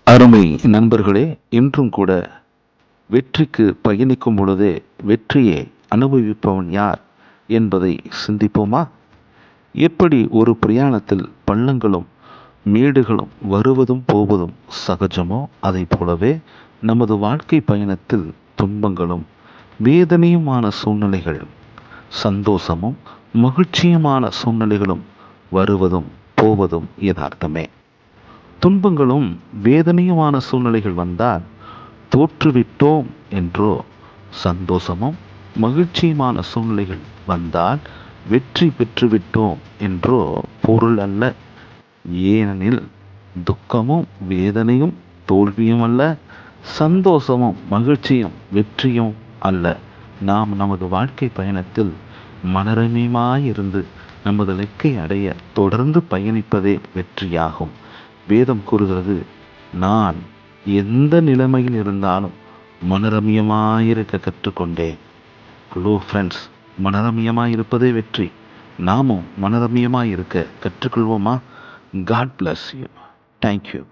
அருமை நண்பர்களே, இன்றும் கூட வெற்றிக்கு பயணிக்கும் பொழுதே வெற்றியை அனுபவிப்பவன் யார் என்பதை சிந்திப்போமா? எப்படி ஒரு பிரயாணத்தில் பள்ளங்களும் மேடுகளும் வருவதும் போவதும் சகஜமோ, அதை போலவே நமது வாழ்க்கை பயணத்தில் துன்பங்களும் வேதனையுமான சூழ்நிலைகள், சந்தோஷமும் மகிழ்ச்சியுமான சூழ்நிலைகளும் வருவதும் போவதும் யதார்த்தமே. துன்பங்களும் வேதனையுமான சூழ்நிலைகள் வந்தால் தோற்றுவிட்டோம் என்றோ, சந்தோஷமும் மகிழ்ச்சியுமான சூழ்நிலைகள் வந்தால் வெற்றி பெற்றுவிட்டோம் என்றோ பொருள் அல்ல. ஏனெனில் துக்கமும் வேதனையும் தோல்வியும் அல்ல, சந்தோஷமும் மகிழ்ச்சியும் வெற்றியும் அல்ல. நாம் நமது வாழ்க்கை பயணத்தில் மனரமியமாயிருந்து நமது இலக்கை அடைய தொடர்ந்து பயணிப்பதே வெற்றியாகும். வேதம் கூறுகிறது, நான் எந்த நிலைமையில் இருந்தாலும் மனரமியமாயிருக்க கற்றுக்கொண்டேன். ஹலோ ஃப்ரெண்ட்ஸ், மனரமியமாயிருப்பதே வெற்றி. நாமும் மனரமியமாயிருக்க கற்றுக்கொள்வோமா? God bless you. தேங்க்யூ.